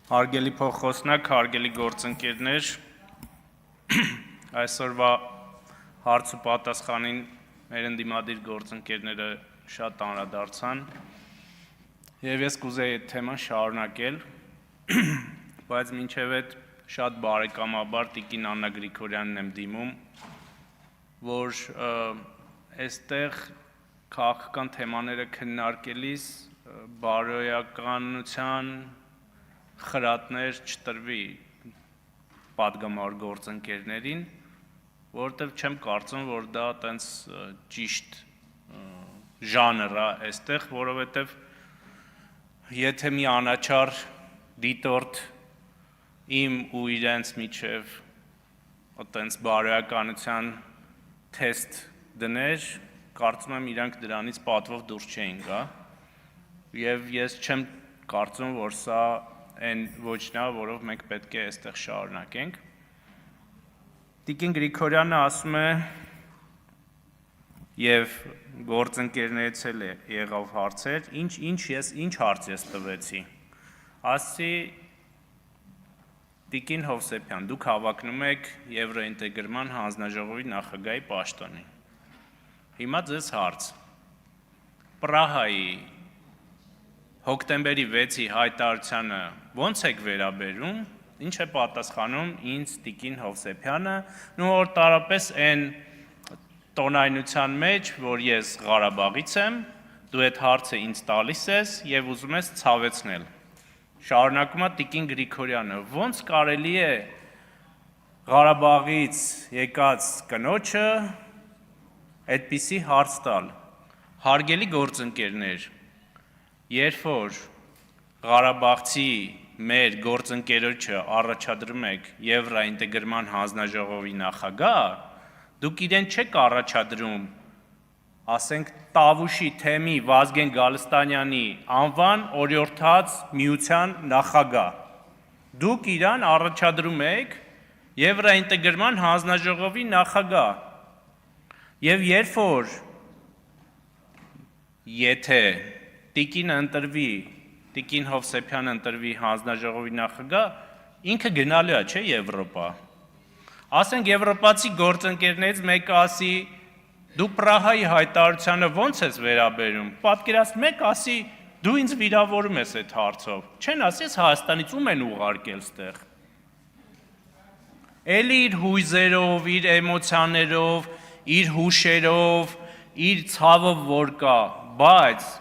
Հարգելի փոխոսնակ, հարգելի գործընկերներ, այսօրվա հարց ու պատասխանին մեր ընդդիմադիր գործընկերները շատ անդրադարձան եւ ես կուզեի այդ թեման շարունակել, բայց մինչեւ այդ շատ բարեկամաբար Տիկին Աննա Գրիգորյանին եմ դիմում, որ այստեղ քաղաքական թեմաները քննարկելիս բարոյականության խրատներ չտրվի պատգամավոր գործընկերներին, որովհետև չեմ կարծում, որ դա տենց ճիշտ ժանր է այստեղ, որովհետև եթե մի անաչառ դիտորդ իմ ու իրենց միջև տենց բարոյականության թեստ դներ, կարծում եմ իրանք դրանից պատվով դուրս չէին գա, եւ ես չեմ կարծում, որ սա այն ոչն է, որով մենք պետք է այստեղ շարունակենք։ Տիկին Գրիգորյանը ասում է եւ գործընկերներից էլ եղավ հարցեր, ինչ հարց ես տվեցի։ Ասի Տիկին Հովսեփյան, դուք հավակնում եք Եվրոինտեգրման հանձնաժողովի նախագահի պաշտոնին։ Հիմա ձեզ հարց։ Պրահայի հոկտեմբերի 6-ի հայտարարությանը ո՞նց եք վերաբերում, ինչ է պատասխանում ինձ Տիկին Հովսեփյանը, որ տարապես այն տոնայնության մեջ, որ ես Ղարաբաղից եմ, դու այդ հարցը ինձ տալիս ես եւ ուզում ես ցավեցնել։ Շարունակում է Տիկին Գրիգորյանը, ո՞նց կարելի է Ղարաբաղից եկած կնոջը այդպիսի հարց տալ։ Հարգելի գործընկերներ, երբ որ Ղարաբաղցի մեր գործընկերոջը առաջադրում եք Եվրոինտեգրման հանձնաժողովի նախագահ, դուք իրեն չեք առաջադրում, ասենք Տավուշի թեմի Վազգեն Գալստանյանի անվան օրիորդաց միության նախագահ։ Դուք իրան առաջադրում եք Եվրոինտեգրման հանձնաժողովի նախագահ։ Եվ երբ որ եթե Տիկինը ընտրվի, Տիկին Հովսեփյանը ընտրվի հանձնաժողովի նախագահ, ինքը գնալու է, չէ, Եվրոպա։ Ասենք եվրոպացի գործընկերներից մեկը ասի, դու Պրահայի հայտարարությանը ո՞նց ես վերաբերում։ Պատկերացնեք, ասի, դու ինձ վիրավորում ես այդ հարցով։ Չեն ասի, ես Հայաստանից ում են ուղարկել ստեղ։ Էլի իր հույզերով, իր էմոցիաներով, իր հուշերով, իր ցավով որ կա, բայց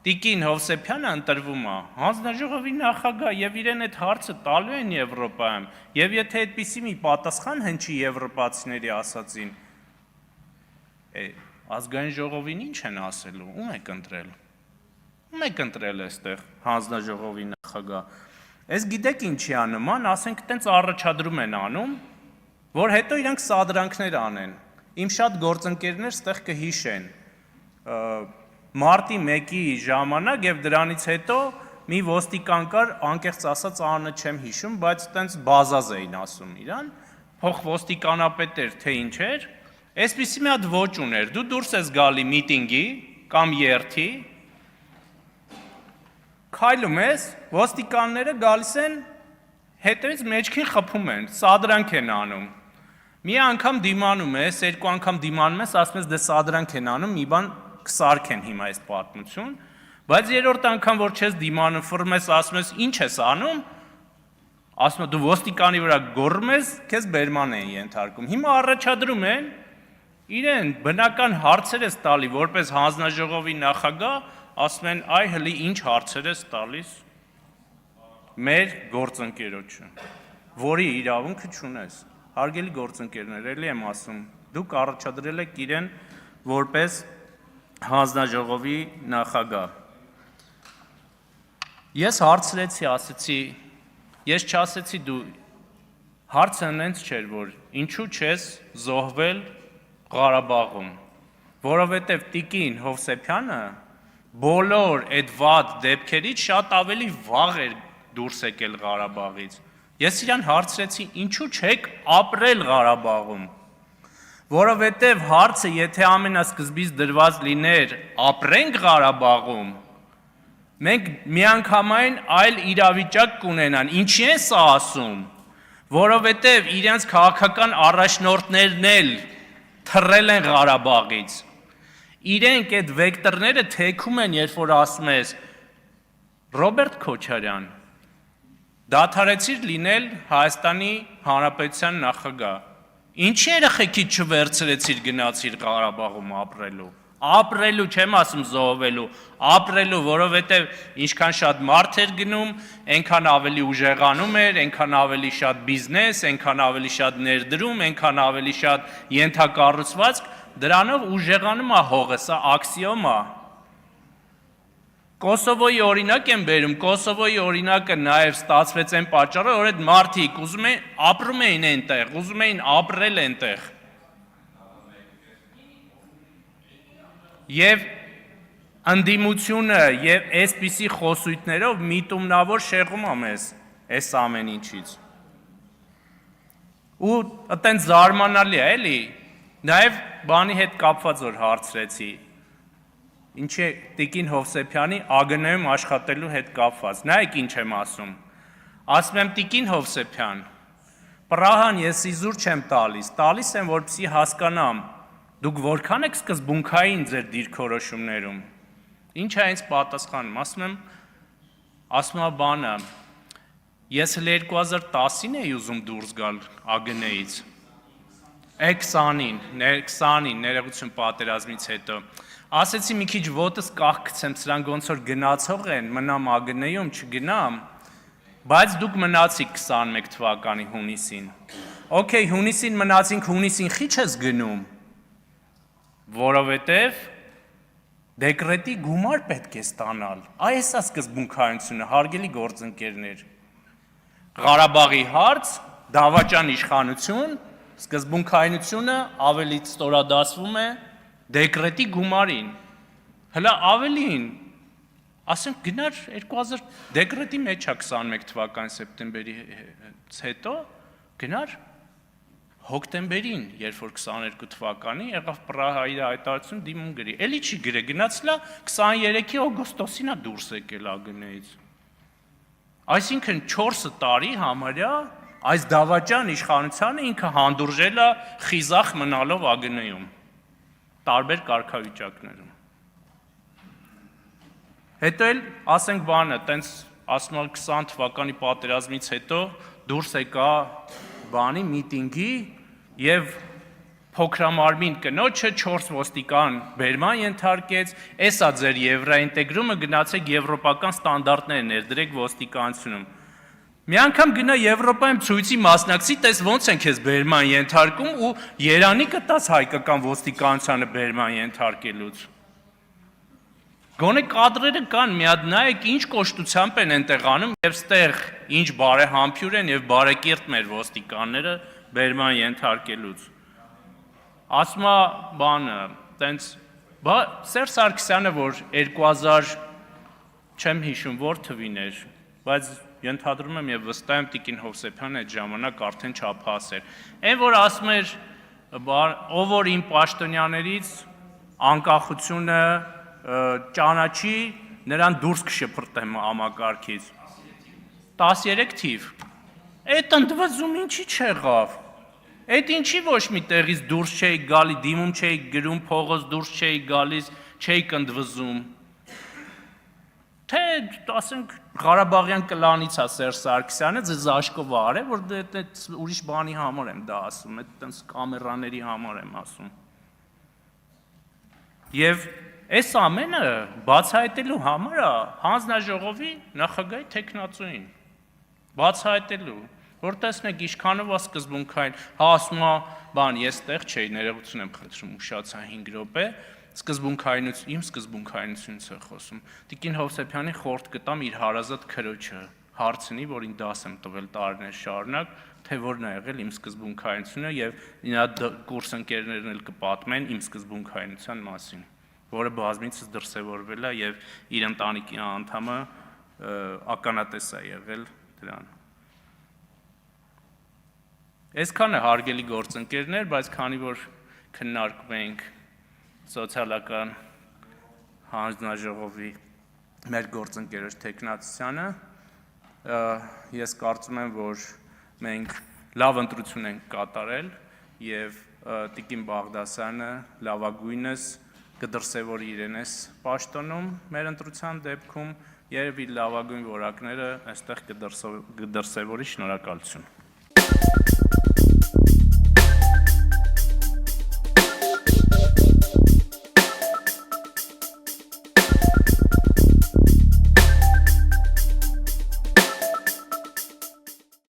Տիկին Հովսեփյանը ընտրվում է հանձնաժողովի նախագահ եւ իրեն այդ հարցը տալու են Եվրոպայում եւ եթե այդպիսի մի պատասխան հնչի եվրոպացիների ասածին, ազգային ժողովին ինչ են ասելու, ում եք ընտրել։ Ում եք ընտրել այստեղ հանձնաժողովի նախագահ։ Այս գիտեք ինչի է նման, ասենք տենց առաջադրում են անում, որ հետո իրանք սադրանքներ անեն։ Իմ շատ գործընկերներ ստեղ կհիշեն Մարտի 1-ի ժամանակ եւ դրանից հետո մի ոստիկան կար, անկեղծ ասած անունը չեմ հիշում, բայց տենց բազազ էին ասում իրան, փոխ ոստիկանապետ էր, թե ինչ էր, այսպիսի մի հատ ոճ ուներ, դու դուրս ես գալի միտինգի կամ երթի, քայլում ես, ոստիկանները գալիս են, հետևից մեջքին խփում են, սադրանք են անում։ Մի անգամ դիմանում ես, երկու անգամ դիմանում ես, ասում ես դե սադրանք են անում, մի բան կսարքեն հիմա այս պատմություն, բայց երրորդ անգամ որ չես դիմանում, ֆռում ես, ասում ես ինչ ես անում, ասում ես դու ոստիկանի վրա գոռում ես, քեզ բերման են ենթարկում։ Հիմա առաջադրում են իրեն բնական հարցեր ես տալի, որպես հանձնաժողովի նախագահ, ասում են այ հլի ինչ հարցեր ես տալիս մեր գործընկերոջը, որի իրավունքը չունես։ Հարգելի գործընկերներ, էլի եմ ասում, դուք առաջադրել եք իրեն որպես հանձնաժողովի նախագահ։ Ես հարցրեցի, ասեցի, ես չասեցի դու հարցը նենց չէր, որ ինչու չես զոհվել Ղարաբաղում, որովհետև Տիկին Հովսեփյանը բոլոր այդ վատ դեպքերից շատ ավելի վաղ էր դուրս եկել Ղարաբաղից։ Ես իրան հարցրեցի, ինչու չեք ապրել Ղարաբաղում, որովհետև հարցը եթե ամենասկզբից դրված լիներ ապրենք Ղարաբաղում, Մենք միանգամայն այլ իրավիճակ կունենան։ Ինչի է սա ասում, որովհետև իրենց քաղաքական առաջնորդներն էլ թռել են Ղարաբաղից։ Իրենք այդ վեկտորները թեքում են, երբ որ ասում ես Ռոբերտ Քոչարյան, դադարեցիր լինել Հայաստանի Հանրապետության նախագահ։ Ինչի երեխեքից չվերցրեցիր գնացիր Ղարաբաղում ապրելու, չեմ ասում զոհվելու, ապրելու, որովհետև ինչքան շատ մարդ էր գնում, այնքան ավելի ուժեղանում էր, այնքան ավելի շատ բիզնես, այնքան ավելի շատ ներդրում, այնքան ավելի շատ ենթակառուցվածք, դրանով ուժեղանում է հողը, սա աքսիոմ է։ Կոսովոյի օրինակ եմ բերում, Կոսովոյի օրինակը նաև ստացվեց այն պատճառով, որ այդ մարդիկ ուզում էին ապրում էին այնտեղ, ուզում էին ապրել այնտեղ։ Եվ ընդդիմությունը եւ այսպիսի խոսույթներով միտումնավոր շեղում է մեզ այս ամեն ինչից։ Ու այտենց զարմանալի է, էլի, նաև բանի հետ կապված որ հարցրեցի, ինչի Տիկին Հովսեփյանի ԱԳՆ-ում աշխատելու հետ կապված, նայեք ինչ եմ ասում։ Ասում եմ Տիկին Հովսեփյան, Պրահան ես իզուր չեմ տալիս եմ, որպեսզի հասկանամ, դուք որքան եք սկզբունքային ձեր դիրքորոշումներում։ Ինչ է ինձ պատասխանում, ասում եմ բանը, ես հենց 2010-ին էի ուզում դուրս գալ ԱԳՆ-ից, 20-ին, ներողություն պատերազմից հետո, ասեցի մի քիչ ոտս կախքցեմ, սրանք ոնց որ գնացող են, մնամ ԱԳՆ-ում, չգնամ, բայց դուք մնացիք 21 թվականի հունիսին, օքեյ, հունիսին մնացինք, հունիսին խիչ ես գնում, որովհետև դեկրետի գումար պետք է ստանալ, այս է սկզբունքայնությունը, հարգելի գործընկերներ, Ղարաբաղի հարց, դավաճան իշխանություն, սկզբունքայնությունը ավելի ստորադասվում է դեկրետի գումարին, հլա ավելին, ասենք գնար 2000 դեկրետի մեջ է 21 թվականի սեպտեմբերից հետո, գնար հոկտեմբերին, երբ որ 22 թվականի եղավ Պրահայի հայտարարություն դիմում գրի, էլի չի գրե, գնացլա 23-ի օգոստոսին է դուրս եկել ԱԳՆ-ից։ Այսինքն 4 տարի համարյա այս դավաճան իշխանությանը ինքը հանդուրժել է խիզախ մնալով ԱԳՆ-ում, տարբեր կարգավիճակներում։ Հետո էլ ասենք բանը, տենց ասում եմ 20 թվականի պատերազմից հետո դուրս եկա բանի միտինգի եւ փոքրամարմին կնոջը 4 ոստիկան բերման ենթարկեց, էսա ձեր եվրոինտեգրումը գնացեք եվրոպական ստանդարտներ ներդրեք ոստիկանությունում։ Մի անգամ գնա Եվրոպայում ցույցի մասնակցի, տես ոնց են քեզ բերման ենթարկում ու Երանի կտաս հայկական ոստիկանությանը բերման ենթարկելուց։ Գոնե կադրերը կան, մի հատ նայեք ինչ կոշտությամբ են այնտեղ անում եւ ստեղ ինչ բարեհամբույր են եւ բարեկիրթ մեր ոստիկանները բերման ենթարկելուց։ Ասում է բանը, տենց Սերժ Սարգսյանը, որ 2000 չեմ հիշում որ թվին էր, բայց ենթադրում եմ եւ վստահ եմ Տիկին Հովսեփյանը այդ ժամանակ արդեն չափահաս էր։ Այն որ ասում էր, ով որ իմ պաշտոնյաներից անկախությունը ճանաչի, նրան դուրս կշփրտեմ համակարգից։ 13 թիվ։ Այդ ընդվզում ինչի չեղավ։ Այդ ինչի ոչ մի տեղից դուրս չէի գալի, դիմում չէի գրում, փողոց դուրս չէի գալիս, չէի ընդվզում։ Թե ասենք Ղարաբաղյան կլանից է Սերժ Սարգսյանը, ձեզ աշկով արել, որ դե ուրիշ բանի համար եմ դա ասում, այդ տենց կամերաների համար եմ ասում։ Եվ այս ամենը բացահայտելու համար է հանձնաժողովի նախագահի թեկնածուին, բացահայտելու, որ տեսնեք ինչքանով է սկզբունքային, ասում է, բան, ես տեղ չէի, ներողություն եմ խնդրում, ուշացա 5 րոպե, իմ սկզբունքայնությունից է խոսում, Տիկին Հովսեփյանի խորհուրդ կտամ իր հարազատ քրոջը, հարցնի, որին դաս եմ տվել տարիներ շարունակ, թե որն է եղել իմ սկզբունքայնությունը եւ նա կուրսընկերներն էլ կպատմեն իմ սկզբունքայնության մասին, որը բազմիցս դրսևորվել է եւ իր ընտանիքի անդամը ականատես է եղել դրան։ Այսքանը հարգելի գործընկերներ, բայց քանի որ քննարկում ենք սոցիալական հանձնաժողովի մեր գործընկերոջ թեկնածությանը։ Ես կարծում եմ, որ մենք լավ ընտրություն ենք կատարել եւ Տիկին Բաղդասարյանը լավագույնս կդրսևորի իրենես պաշտոնում մեր ընտրության դեպքում, երևի լավագույն որակները այստեղ կդրսևորի։ Շնորհակալություն։